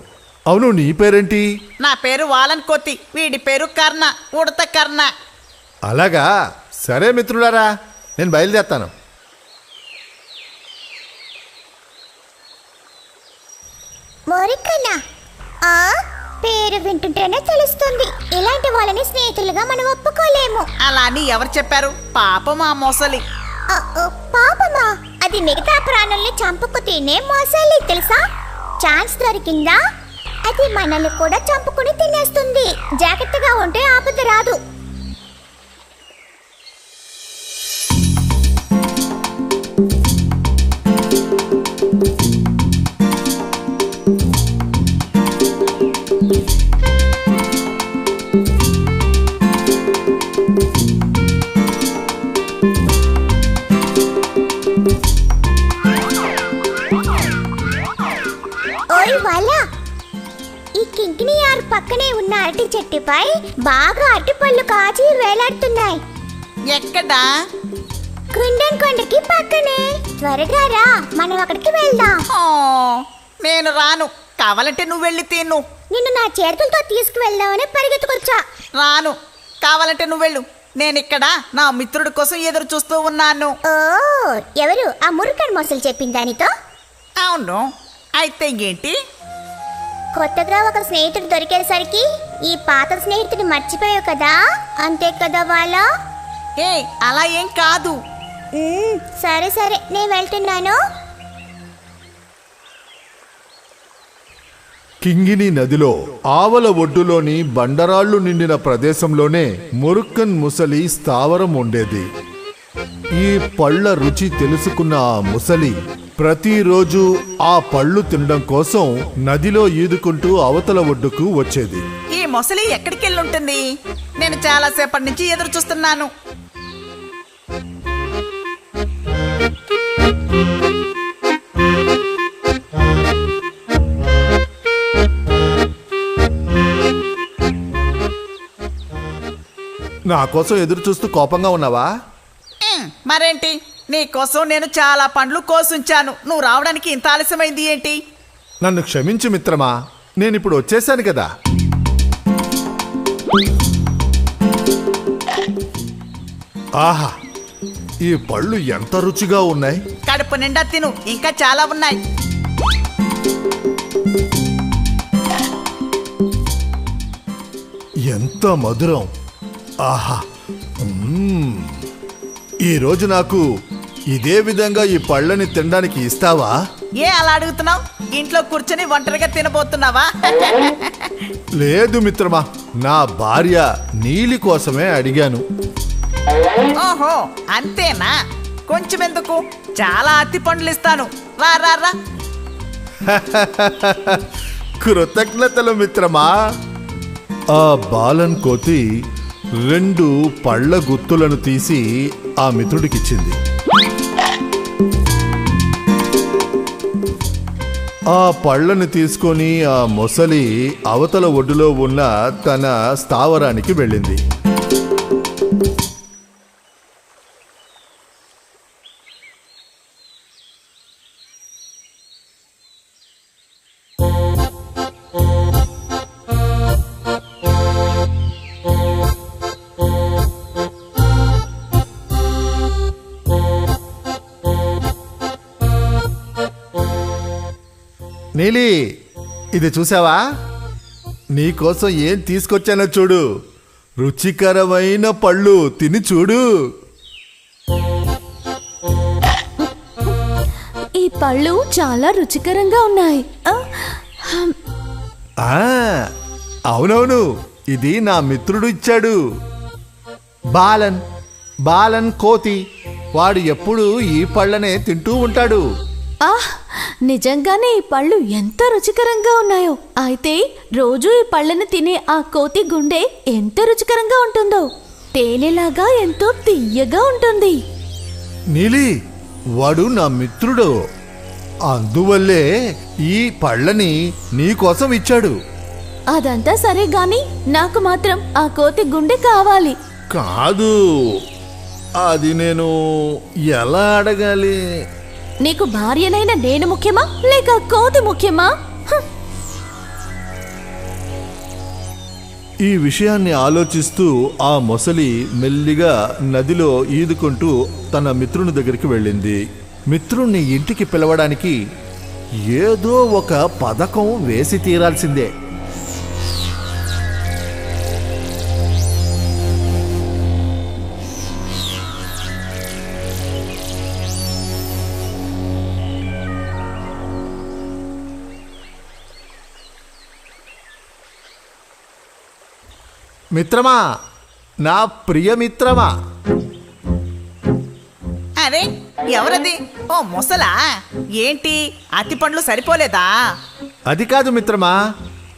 అవును, నీ పేరేంటి? నా పేరు వాలన్ కోతి. వీడి పేరు కర్ణ, ఉడత కర్ణ. అలాగా? సరే మిత్రులారా, నేను బయలుదేరతాను. మురుక్కనా? పేరు వింటుంటేనే తెలుస్తుంది. ఇలాంటి వాళ్ళని స్నేహితులుగా మనం ఒప్పుకోలేము. అలా అని ఎవరు చెప్పారు? పాపం ఆ మొసలి. పాపమా? అది మిగతా ప్రాణుల్ని చంపుకు తినే మొసలి, తెలుసా? ఛాన్స్ దొరికిందా అది మనల్ని కూడా చంపుకుని తినేస్తుంది. జాగ్రత్తగా ఉంటే ఆపద రాదు. పక్కనే ఉన్న అరటి చెట్టుపై బాగా అరటిపళ్ళు కాచి వేలాడుతున్నాయి. ఎక్కడా? కుండన్ కొండకి పక్కనే. త్వరగా రా, మనం అక్కడికి వెళ్దాం. నేను రాను. కావాలంటే నువ్వు వెళ్ళి తిను. నిన్ను నా చేతులతో తీసుకువెళ్దామని పరిగెత్తుకొచ్చా. రాను. కావాలంటే నువ్వు వెళ్ళు. నేను ఇక్కడ నా మిత్రుడి కోసం ఎదురు చూస్తూ ఉన్నాను. ఎవరు? ఆ మురుకన్ మొసలు చెప్పింది దానితో? అవును. అయితే ఏంటి? కొత్తగా ఒక స్నేహితుడు దొరికేసరికి ఈ పాత స్నేహితుడిని మర్చిపోయావు కదా, అంతే కదా వాళ్ళ? అలా ఏం కాదు. సరే సరే, నేను వెళ్తున్నాను. కింగిని నదిలో ఆవల ఒడ్డులోని బండరాళ్లు నిండిన ప్రదేశంలోనే మురుక్కన్ ముసలి స్థావరం ఉండేది. ఈ పళ్ళ రుచి తెలుసుకున్న ఆ ముసలి ప్రతిరోజు ఆ పళ్ళు తినడం కోసం నదిలో ఈదుకుంటూ అవతల ఒడ్డుకు వచ్చేది. ఈ మొసలి ఎక్కడికి వెళ్ళుంటుంది? నేను చాలా సేపటి నుంచి ఎదురు చూస్తున్నాను. నా కోసం ఎదురు చూస్తూ కోపంగా ఉన్నావా? మరేంటి, నీ కోసం నేను చాలా పండ్లు కోసుంచాను. నువ్వు రావడానికి ఇంత ఆలస్యమైంది ఏంటి? నన్ను క్షమించు మిత్రమా, నేనిప్పుడు వచ్చేసాను కదా. ఆహా, ఈ పళ్ళు ఎంత రుచిగా ఉన్నాయి. కడుపు నిండా తిను, ఇంకా చాలా ఉన్నాయి. ఎంత మధురం. ఆహా, ఈరోజు నాకు ఇదే విధంగా ఈ పళ్ళని తినడానికి ఇస్తావా? అలా అడుగుతున్నావు? ఇంట్లో కూర్చొని ఒంటరిగా తినబోతున్నావా? లేదు మిత్రమా, నా భార్య నీలి కోసమే అడిగాను. ఓహో, అంతేనా? కొంచెం ఎందుకు, చాలా అత్తి పండ్లు ఇస్తాను. రా రా రా. కృతజ్ఞతలు మిత్రమా. ఆ బాలన్ కోతి 2 పళ్ళ గుత్తులను తీసి ఆ మిత్రుడికిచ్చింది. ఆ పళ్ళను తీసుకొని ఆ మొసలి అవతల ఒడ్డులో ఉన్న తన స్థావరానికి వెళ్ళింది. నీలి, ఇది చూసావా? నీకోసం ఏం తీసుకొచ్చానో చూడు. రుచికరమైన పళ్ళు తిని చూడు. ఈ పళ్ళు చాలా రుచికరంగా ఉన్నాయి. అవునవును, ఇది నా మిత్రుడు ఇచ్చాడు. బాలన్ కోతి. వాడు ఎప్పుడు ఈ పళ్ళనే తింటూ ఉంటాడు. నిజంగానే ఈ పళ్ళు ఎంత రుచికరంగా ఉన్నాయో. అయితే రోజు ఈ పళ్ళను తినే ఆ కోతి గుండె ఎంత రుచికరంగా ఉంటుందో. తేనెలాగా ఎంతో తియ్యగా ఉంటుంది. నీలి, వాడు నా మిత్రుడు. అందువల్లే ఈ పళ్ళని నీకోసం ఇచ్చాడు. అదంతా సరే గాని నాకు మాత్రం ఆ కోతి గుండె కావాలి. కాదు, అది నేను ఎలా అడగాలి? నీకు భార్యనైన నేను ముఖ్యమా లేక కోతి ముఖ్యమా? ఈ విషయాన్ని ఆలోచిస్తూ ఆ మొసలి మెల్లిగా నదిలో ఈదుకుంటూ తన మిత్రుని దగ్గరికి వెళ్ళింది. మిత్రుణ్ణి ఇంటికి పిలవడానికి ఏదో ఒక పథకం వేసి తీరాల్సిందే. మిత్రమా, నా ప్రియమిత్రమా. అరే, ఎవరది? ఓ మొసలా? ఏంటి అతి పండ్లు సరిపోలేదా? అది కాదు మిత్రమా,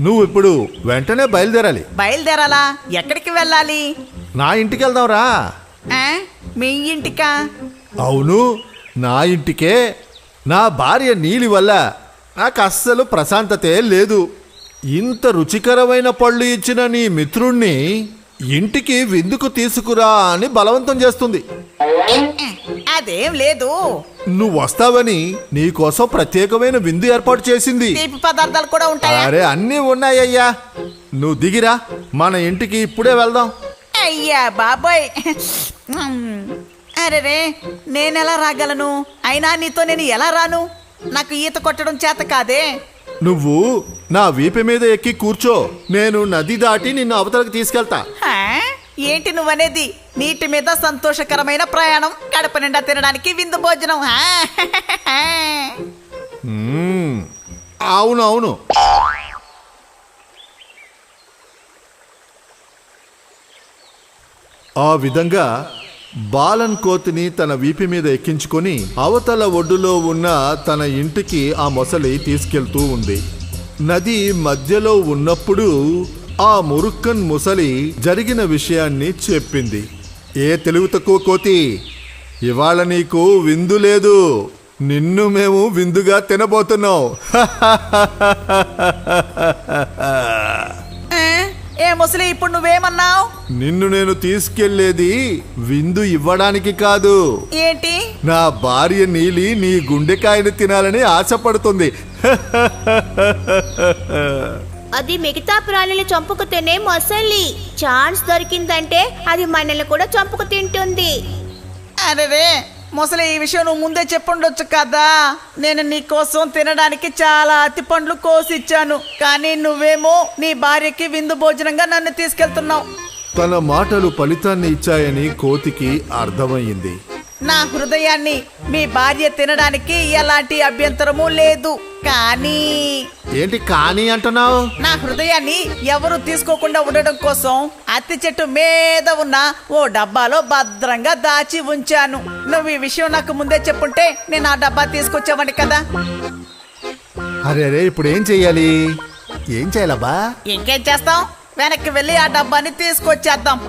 నువ్వు ఇప్పుడు వెంటనే బయలుదేరాలి. బయలుదేరాలా? ఎక్కడికి వెళ్ళాలి? నా ఇంటికి వెళ్దాంరా. మీ ఇంటికా? అవును, నా ఇంటికే. నా భార్య నీలి వల్ల నాకు అస్సలు ప్రశాంతతే లేదు. ఇంత రుచికరమైన పళ్ళు ఇచ్చిన నీ మిత్రుణ్ణి ఇంటికి విందుకు తీసుకురా అని బలవంతం చేస్తుంది. అదేం లేదు, నువ్వు వస్తావని నీకోసం ప్రత్యేకమైన విందు ఏర్పాటు చేసింది. తీపి పదార్థాలు కూడా ఉంటాయా? అరే, అన్నీ ఉన్నాయ్యా. నువ్వు దిగిరా, మన ఇంటికి ఇప్పుడే వెళ్దాం. అయ్యా బాబాయ్, అరే నేనెలా రాగలను? అయినా నీతో నేను ఎలా రాను? నాకు ఈత కొట్టడం చేత కాదే. నువ్వు నా వీపు మీద ఎక్కి కూర్చో, నేను నది దాటి నిన్ను అవతలకు తీసుకెళ్తా. ఏంటి నువ్వనేది? నీటి మీద సంతోషకరమైన ప్రయాణం, కడప నిండా తినడానికి విందు భోజనం. అవునవును. ఆ విధంగా బాలన్ కోతిని తన వీపు మీద ఎక్కించుకొని అవతల ఒడ్డులో ఉన్న తన ఇంటికి ఆ మొసలి తీసుకెళ్తూ ఉంది. నది మధ్యలో ఉన్నప్పుడు ఆ మురుక్కన్ ముసలి జరిగిన విషయాన్ని చెప్పింది. ఏ తెలివి తక్కువ కోతి, ఇవాళ నీకు విందు లేదు, నిన్ను మేము విందుగా తినబోతున్నాం. ఏ ముసలి, ఇప్పుడు నువ్వేమన్నావు? నిన్ను నేను తీసుకెళ్లేది విందు ఇవ్వడానికి కాదు. ఏంటి? నా భార్య నీలి నీ గుండెకాయను తినాలని ఆశపడుతుంది. అది మిగతా ప్రాణులు చంపుకు తినే మొసలి. ఛాన్స్ దొరికిందంటే అది మనల్ని కూడా చంపుకు తింటుంది. అరే ముసలి, ఈ విషయం నువ్వు ముందే చెప్పుండొచ్చు కదా. నేను నీ కోసం తినడానికి చాలా అతి పండ్లు కోసిచ్చాను, కానీ నువ్వేమో నీ భార్యకి విందు భోజనంగా నన్ను తీసుకెళ్తున్నావు. తన మాటలు ఫలితాన్ని ఇచ్చాయని కోతికి అర్థమయ్యింది. నా హృదయాన్ని మీ భార్య తినడానికి ఎలాంటి అభ్యంతరము లేదు, కానీ ఏంటి కానీ అంటున్నావు? నా హృదయాన్ని ఎవరు తీసుకోకుండా ఉండడం కోసం అత్తి చెట్టు మీద ఉన్న ఓ డబ్బాలో భద్రంగా దాచి ఉంచాను. నువ్వు ఈ విషయం నాకు ముందే చెప్పుంటే నేను ఆ డబ్బా తీసుకొచ్చావని కదా. అరే ఇప్పుడు ఏం చెయ్యాలి? ఏం చేయాలబ్బా? ఇంకేం చేస్తాం, వెనక్కి వెళ్ళి ఆ డబ్బాని తీసుకొచ్చేద్దాం.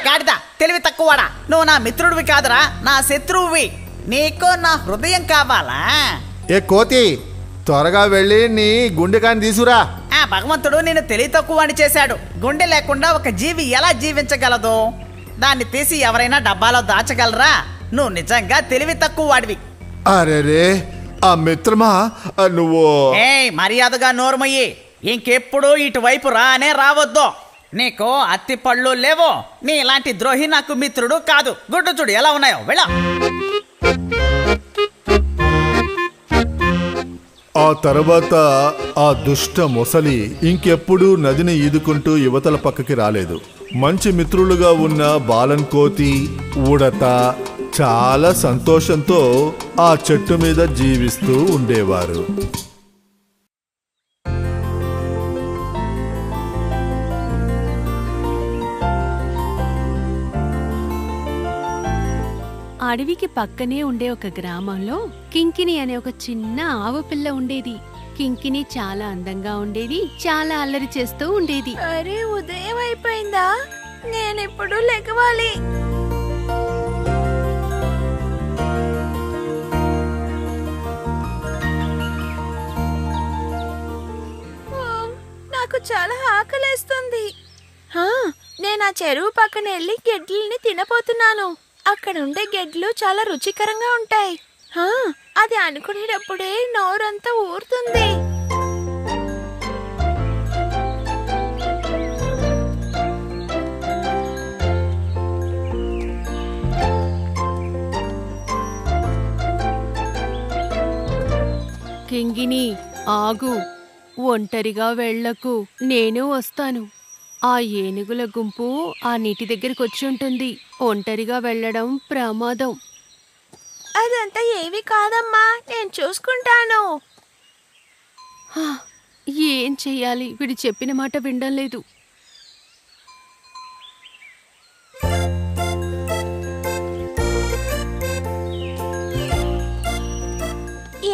గాడిద, తెలివి తక్కువడా, నువ్వు నా మిత్రుడివి కాదురా, నా శత్రువువి. నీకు నా హృదయం కావాలా? ఏ కోతి, త్వరగా వెళ్ళి నీ గుండెకాయని తీసుకురా. ఆ భగవంతుడు నేను తెలివి తక్కువ అని చేశాడు. గుండె లేకుండా ఒక జీవి ఎలా జీవించగలదు? దాన్ని తీసి ఎవరైనా డబ్బాలో దాచగలరా? నువ్వు నిజంగా తెలివి తక్కువ వాడివి. అరే ఆ మిత్రమా, నువ్వు మర్యాదగా నోరుమయ్యి. ఇంకెప్పుడు ఇటువైపు రానే రావద్దు. నీకు అత్తి పళ్ళు లేవో. నీ ఇలాంటి ద్రోహి నాకు మిత్రుడు కాదు. గుడ్డు చూడు ఎలా ఉన్నాయో, వెళ్ళ. ఆ తర్వాత ఆ దుష్ట మొసలి ఇంకెప్పుడు నదిని ఈదుకుంటూ యువతల పక్కకి రాలేదు. మంచి మిత్రులుగా ఉన్న బాలన్ కోతి, ఉడత చాలా సంతోషంతో ఆ చెట్టు మీద జీవిస్తూ ఉండేవారు. అడవికి పక్కనే ఉండే ఒక గ్రామంలో కింకిని అనే ఒక చిన్న ఆవు పిల్ల ఉండేది. కింకిని చాలా అందంగా ఉండేది, చాలా అల్లరి చేస్తూ ఉండేది. అరే ఉదయం అయిపోయిందా? నేనెప్పుడు లెగవాలి? నాకు చాలా ఆకలేస్తుంది. నేను ఆ చెరువు పక్కన వెళ్ళి గెడ్లని తినపోతున్నాను. అక్కడ ఉండే గెడ్లు చాలా రుచికరంగా ఉంటాయి. అది అనుకునేటప్పుడే నోరంతా ఊరుతుంది. కింగిని ఆగు, ఒంటరిగా వెళ్ళకు, నేను వస్తాను. ఆ ఏనుగుల గుంపు ఆ నీటి దగ్గరికి వచ్చి ఉంటుంది. ఒంటరిగా వెళ్ళడం ప్రమాదం. అదంతా ఏవి కాదమ్మా, నేను చూసుకుంటాను. ఏం చెయ్యాలి? వీడు చెప్పిన మాట వినడం లేదు.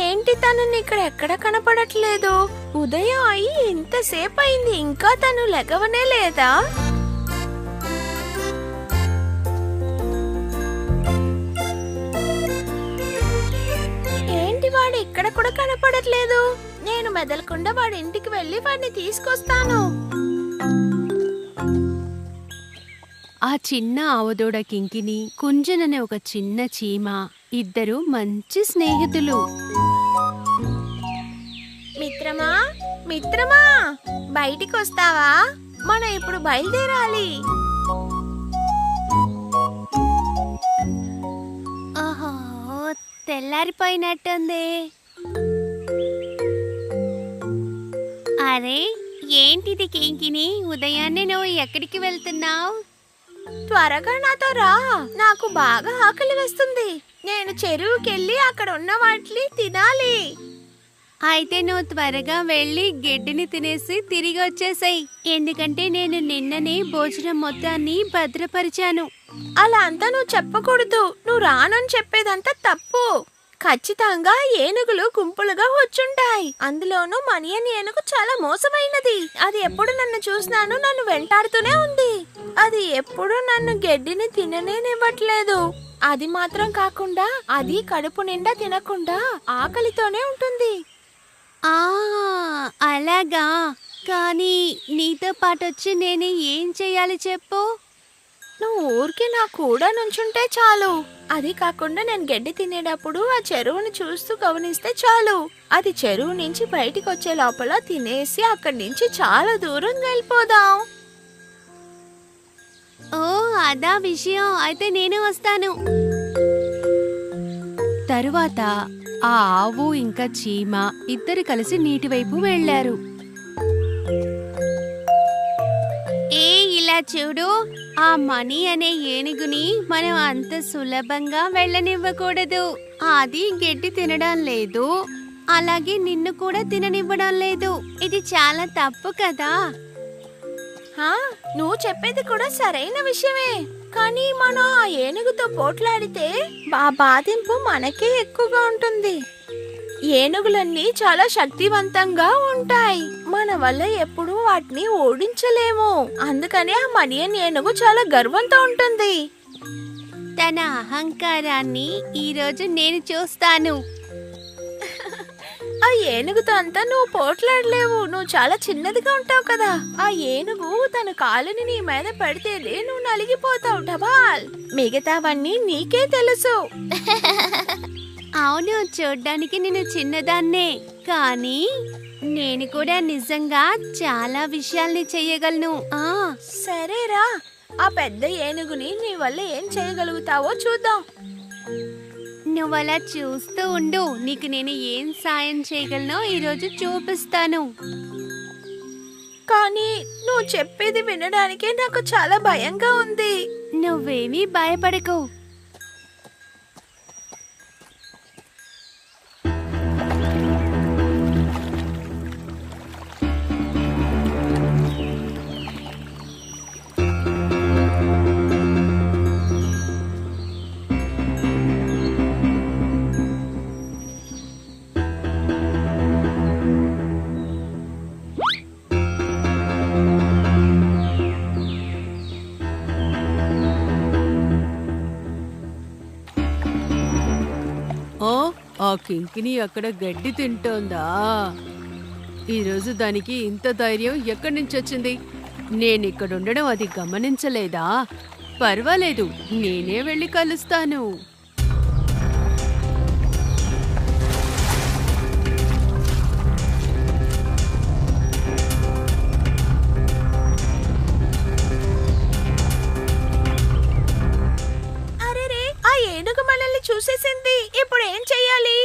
ఏంటి తను ఇక్కడ ఎక్కడ కనపడట్లేదు? ఉదయం అయి ఇంతసేపు అయింది, ఇంకా తను లెగవనే లేదా? ఏంటి వాడు ఇక్కడ కూడా కనపడట్లేదు? నేను మెదలకుండా వాడి ఇంటికి వెళ్ళి వాడిని తీసుకొస్తాను. ఆ చిన్న ఆవుదూడ కింకిని, కుంజన్ అనే ఒక చిన్న చీమ, ఇద్దరు మంచి స్నేహితులు. మిత్రమా, మిత్రమా, బయటికి వస్తావా? మనం ఇప్పుడు బయలుదేరాలి. ఓహో, తెల్లారిపోయినట్టుంది. అరే ఏంటిది కింకిని, ఉదయాన్నే నువ్వు ఎక్కడికి వెళ్తున్నావు? త్వరగా నాతో రా, నాకు బాగా ఆకలి వేస్తుంది. నేను చెరువుకెళ్ళి అక్కడ ఉన్న వాటిని తినాలి. అయితే నువ్వు త్వరగా వెళ్ళి గడ్డిని తినేసి తిరిగి వచ్చేసాయి, ఎందుకంటే నేను నిన్ననే భోజనం మొత్తాన్ని భద్రపరిచాను. అలా అంతా నువ్వు చెప్పకూడదు. నువ్వు రానని చెప్పేదంతా తప్పు. ఖచ్చితంగా ఏనుగులు గుంపులుగా వచ్చుంటాయి. అందులోనూ మనియన్ ఏనుగు చాలా మోసమైనది. అది ఎప్పుడు నన్ను చూసినాను నన్ను వెంటాడుతూనే ఉంది. అది ఎప్పుడు నన్ను గడ్డిని తిననేనివ్వట్లేదు. అది మాత్రం కాకుండా అది కడుపు నిండా తినకుండా ఆకలితోనే ఉంటుంది. అలాగా, కానీ నీతో పాటు వచ్చి నేను ఏం చెయ్యాలి చెప్పు? నువ్వు ఊరికి నా కూడా నుంచుంటే చాలు. అది కాకుండా నేను గడ్డి తినేటప్పుడు ఆ చెరువుని చూస్తూ గమనిస్తే చాలు. అది చెరువు నుంచి బయటికి వచ్చే లోపల తినేసి అక్కడి నుంచి చాలా దూరం వెళ్ళిపోదాం. ఓ అదా విషయం, అయితే నేను వస్తాను. తరువాత ఆ ఆవు ఇంకా చీమ ఇద్దరు కలిసి నీటి వైపు వెళ్లారు. ఇలా ఇలా చూడు, ఆ మణి అనే ఏనుగుని మనం అంత సులభంగా వెళ్ళనివ్వకూడదు. అది గడ్డి తినడం లేదు, అలాగే నిన్ను కూడా తిననివ్వడం లేదు. ఇది చాలా తప్పు కదా. నువ్వు చెప్పేది కూడా సరైన విషయమే, కానీ మనం ఆ ఏనుగుతో పోట్లాడితే ఆ బాధింపు మనకే ఎక్కువగా ఉంటుంది. ఏనుగులన్నీ చాలా శక్తివంతంగా ఉంటాయి, మన వల్ల ఎప్పుడూ వాటిని ఓడించలేము. అందుకని ఆ మణియన్ ఏనుగు చాలా గర్వంతో ఉంటుంది. తన అహంకారాన్ని ఈరోజు నేను చూస్తాను. ఆ ఏనుగుతో అంతా నువ్వు పోట్లాడలేవు, నువ్వు చాలా చిన్నదిగా ఉంటావు కదా. ఆ ఏనుగు తన కాలుని నీ మీద పెడితేనే నువ్వు నలిగిపోతావు డబాల్. మిగతావన్నీ నీకే తెలుసు. అవును, చూడ్డానికి నేను చిన్నదాన్నే, కానీ నేను కూడా నిజంగా చాలా విషయాల్ని చెయ్యగలను. సరేరా, ఆ పెద్ద ఏనుగుని నీ వల్ల ఏం చేయగలుగుతావో చూద్దాం. నువ్వలా చూస్తూ ఉండు, నీకు నేను ఏం సాయం చేయగలనో ఈరోజు చూపిస్తాను. కానీ నువ్వు చెప్పేది వినడానికే నాకు చాలా భయంగా ఉంది. నువ్వేమీ భయపడకు. ఆ కింకిని అక్కడ గడ్డి తింటోందా? ఈరోజు దానికి ఇంత ధైర్యం ఎక్కడి నుంచి వచ్చింది? నేనిక్కడుండడం అది గమనించలేదా? పర్వాలేదు, నేనే వెళ్ళి కలుస్తాను. ఏనుగు మనల్ని చూసేసింది, ఇప్పుడు ఏం చెయ్యాలి?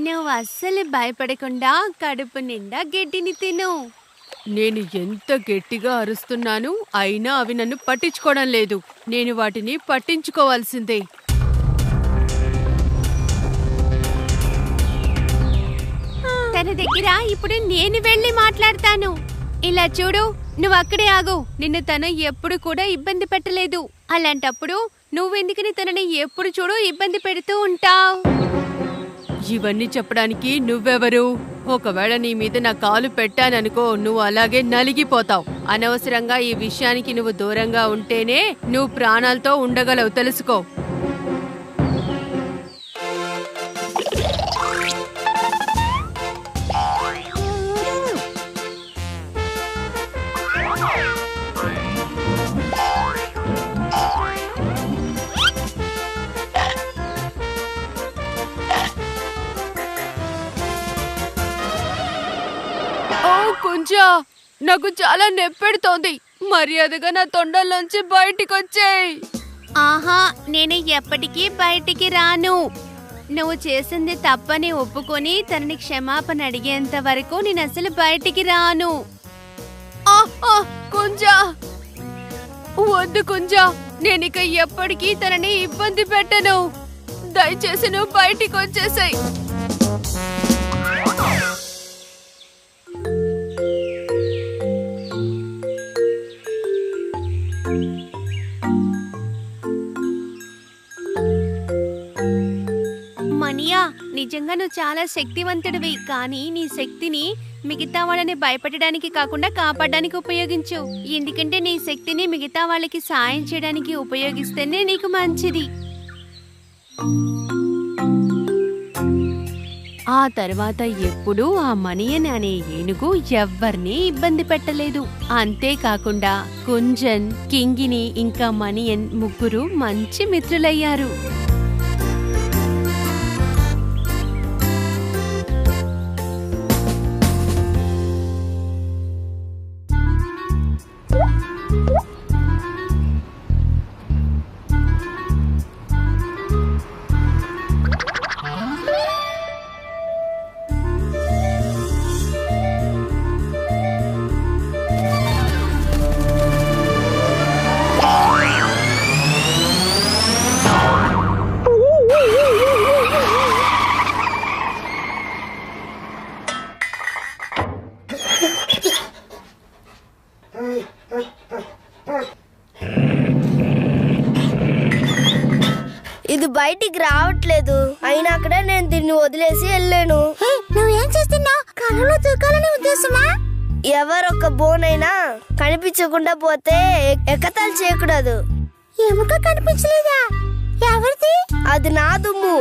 నువ్వు అస్సలు భయపడకుండా కడుపు నిండా గడ్డిని తిను. నేను ఎంత గట్టిగా అరుస్తున్నాను, అయినా అవి నన్ను పట్టించుకోవడం లేదు. నేను వాటిని పట్టించుకోవాల్సిందే. తన దగ్గర ఇప్పుడు నేను వెళ్ళి మాట్లాడతాను. ఇలా చూడు, నువ్వు అక్కడే ఆగు. నిన్ను తను ఎప్పుడు కూడా ఇబ్బంది పెట్టలేదు. అలాంటప్పుడు నువ్వెందుకని తనని ఎప్పుడు చూడు ఇబ్బంది పెడుతూ ఉంటావు? ఇవన్నీ చెప్పడానికి నువ్వెవరు? ఒకవేళ నీ మీద నా కాలు పెట్టాననుకో, నువ్వు అలాగే నలిగిపోతావు. అనవసరంగా ఈ విషయానికి నువ్వు దూరంగా ఉంటేనే నువ్వు ప్రాణాలతో ఉండగలవు, తెలుసుకో. కొంచెం నాకు చాలా నొప్పెడుతోంది. మర్యాదగా నా తొండల్లోంచి బయటికొచ్చేయ్. ఆహా, నేను ఎప్పటికీ బయటికి రాను. నువ్వు చేసింది తప్పని ఒప్పుకొని తనని క్షమాపణ అడిగేంత వరకు నేను అసలు బయటికి రాను. కుంజా, వద్దు కుంజా, నేనిక ఎప్పటికీ తనని ఇబ్బంది పెట్టను. దయచేసి నువ్వు బయటికి వచ్చేసాయి. మనియా, నిజంగా నువ్వు చాలా శక్తివంతుడివి, కానీ నీ శక్తిని మిగతా వాళ్ళని భయపెట్టడానికి కాకుండా కాపాడడానికి ఉపయోగించు. ఎందుకంటే నీ శక్తిని మిగతా వాళ్ళకి సాయం చేయడానికి ఉపయోగిస్తేనే నీకు మంచిది. ఆ తర్వాత ఎప్పుడూ ఆ మణియన్ అనే ఏనుగు ఎవ్వర్నీ ఇబ్బంది పెట్టలేదు. అంతేకాకుండా కుంజన్, కింగిని ఇంకా మణియన్ ముగ్గురు మంచి మిత్రులయ్యారు. ఇది బయటికి రావట్లేదు. అయినా అక్కడ నేను దీన్ని వదిలేసి వెళ్ళాను. నువ్వేం చేస్తున్నావు? కళ్ళలో దూకాలని ఉద్దేశమా? ఎవరొక్క బోనైనా కనిపించకుండా పోతే ఎక్కతాలు చేయకూడదు. ఎముక కనిపించలేదా? ఎవరిది? అది నా దుమ్ము.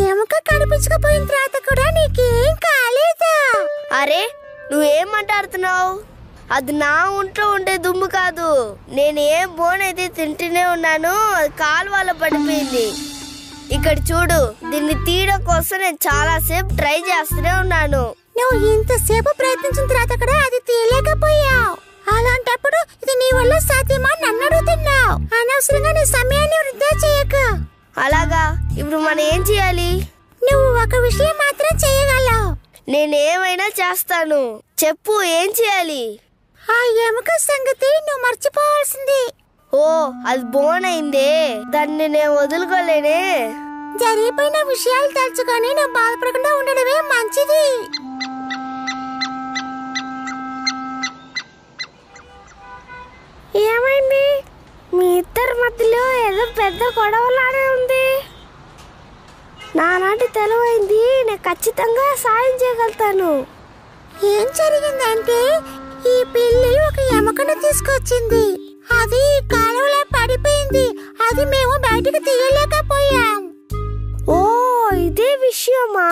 ఎముక కనిపించకపోయిన తర్వాత కూడా నీకేం కాలేదా? అరే నువ్వేం మాట్లాడుతున్నావు? అది నా ఒంట్లో ఉండే దుమ్ము కాదు. నేను ఏం బోనైతే తింటూనే ఉన్నాను, అది కాలువలో పడిపోయింది. ఇక్కడ చూడు, దీన్ని తీయడం కోసం నేను చాలా సేపు ట్రై చేస్తూనే ఉన్నాను. నువ్వు ఇంతసేపు ప్రయత్నించిన తర్వాత కూడా అది తీయలేకపోయావు. అలాంటప్పుడు ఇది నీ వల్ల సాధ్యమా నన్ను అడుగుతున్నావు. అనవసరంగా నీ సమయాన్ని వృధా చేయక. అలాగా, ఇప్పుడు మనం ఏం చేయాలి? నువ్వు ఒక విషయం మాత్రం చేయగలవు. నేనేమైనా చేస్తాను, చెప్పు ఏం చేయాలి? ఆ ఎముక సంగతి నువ్వు మర్చిపోవాల్సింది. ఓ, అది బోన్ అయిందే, దాన్ని నేను వదులుకోలేనే. జరిగిపోయిన విషయాలు తలుచుకొని నువ్వు బాధపడకుండా ఉండడమే మంచిది. ఏమైంది? మీ ఇద్దరి మధ్యలో ఏదో పెద్ద గొడవలానే ఉంది. నానాటి తెలివైంది, నేను ఖచ్చితంగా సాయం చేయగలుగుతాను. ఏం జరిగిందంటే ఈ పిల్లి ఒక ఎముకను తీసుకొచ్చింది. అది కాలువలో పడిపోయింది. అది మేము బయటకు తీయలేకపోయాం. ఓ, ఇదే విషయమా?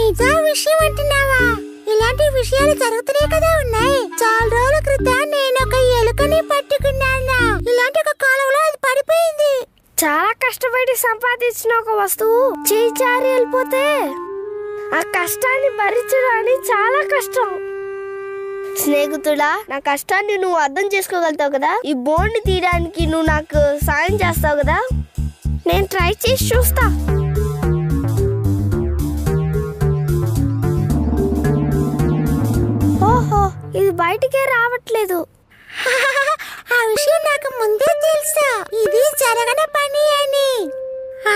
ఇదే విషయం అంటున్నావా? ఇలాంటి విషయాలు జరుగుతూనే కదా ఉన్నాయి. చాలా రోజుల క్రితం నేను ఒక ఎలుకని పట్టుకున్నాను. ఇలాంటి ఒక కాలువలో అది పడిపోయింది. చాలా కష్టపడి సంపాదించిన ఒక వస్తువు చేయి జారి వెళ్ళిపోతే ఆ కష్టాన్ని భరించడానికి చాలా కష్టం. స్నేహితుడా, నా కష్టాన్ని నువ్వు అర్థం చేసుకోగలుగుతావు కదా. ఈ బోన్ని తీయడానికి నువ్వు నాకు సాయం చేస్తావు కదా. నేను ట్రై చేసి చూస్తా. ఓహో, ఇది బయటికే రావట్లేదు. ఆ విషయం నాకు ముందే తెలుసా. ఇది జరగని పని అని.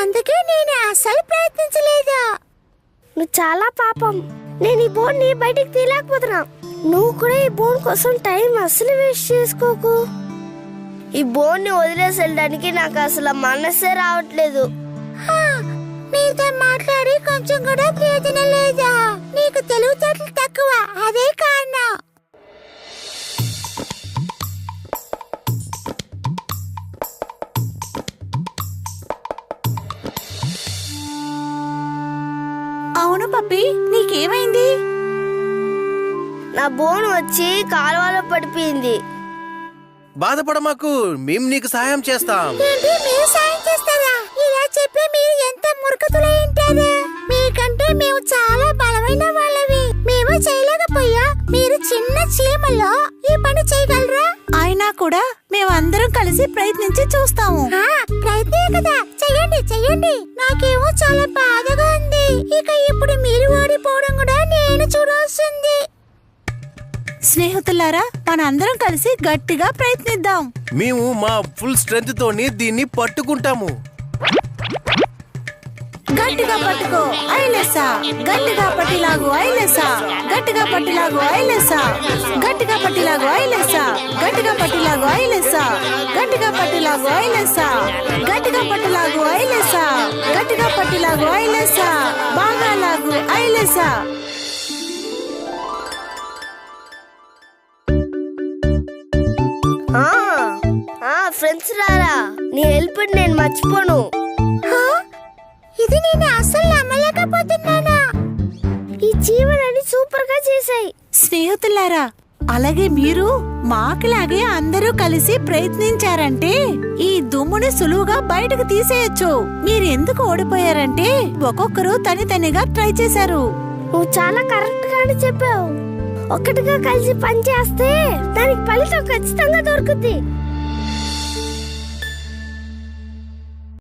అందుకే నేను అసలు ప్రయత్నించలేదు. నువ్వు చాలా పాపం. నేను ఈ బోన్ని బయటికి తీయలేకపోతున్నా. నువ్వు కూడా ఈ బోన్ కోసం టైం అసలు వేస్ట్ చేసుకోకు. ఈ బోన్ని వదిలేసి వెళ్ళడానికి నాకు అసలు మనసే రావట్లేదు. నీతో మాట్లాడి కొంచెం కూడా ప్రయోజనం లేదా? నీకు తెలివితేటలు తక్కువ, అదే కారణం. అవును పప్పి, నీకేమైంది? నా బోన్ వచ్చి కాలువలో పడిపోయింది. బాధపడమాకు, మేము నీకు సాయం చేస్తాం. ఏంటి, మీరు సాయం చేస్తారా? ఇలా చెప్పి మీరు ఎంత మురుకుతులై ఉంటారా? మీకంటే మేము చాలా బలమైన వాళ్ళవి. మేము చేయలేకపోయా, మీరు చిన్న చీమలో ఈ పని చేయగలరా? అయినా కూడా మేమందరం కలిసి ప్రయత్నించి చూస్తాము. ప్రయత్నే కదా, చెయ్యండి చెయ్యండి. నాకేమో చాలా బాధగా ఉంది. ఇక ఇప్పుడు మీరు ఓడిపోవడం కూడా నేను చూడాల్సింది. స్నేహితులారా, మనందరం కలిసి గట్టిగా ప్రయత్నిద్దాం. మేము మా ఫుల్ స్ట్రెంత్ తోని దీన్ని పట్టుకుంటాము. గట్టిగా పట్టుకో ఐలెసా, గట్టిగా పట్టిలాగు ఐలెసా, గట్టిగా పట్టిలాగు ఐలెసా, గట్టిగా పట్టిలాగు ఐలెసా, గట్టిగా పట్టిలాగు ఐలెసా, గట్టిగా పట్టిలాగు ఐలెసా, గట్టిగా పట్టిలాగు ఐలెసా, గట్టిగా పట్టిలాగు ఐలెసా, బాగా లాగు ఐలెసా. ఫ్రెండ్స్ రారా, నీ హెల్ప్ నేను మర్చిపోను. ఇది నేను అసలు నమ్మలేకపోతున్నానా. ఈ జీవనాన్ని సూపర్ గా చేశాయి. స్నేహితులారా, అలాగే మీరు మాకులాగే అందరూ కలిసి ప్రయత్నించారంటే ఈ దుమ్ముని సులువుగా బయటకు తీసేయొచ్చు. మీరు ఎందుకు ఓడిపోయారంటే ఒక్కొక్కరు తనిగా ట్రై చేశారు. నువ్వు చాలా కరెక్ట్ గానే చెప్పావు. ఒక్కటిగా కలిసి పని చేస్తే దానికి ఫలితం ఖచ్చితంగా దొరుకుతుంది.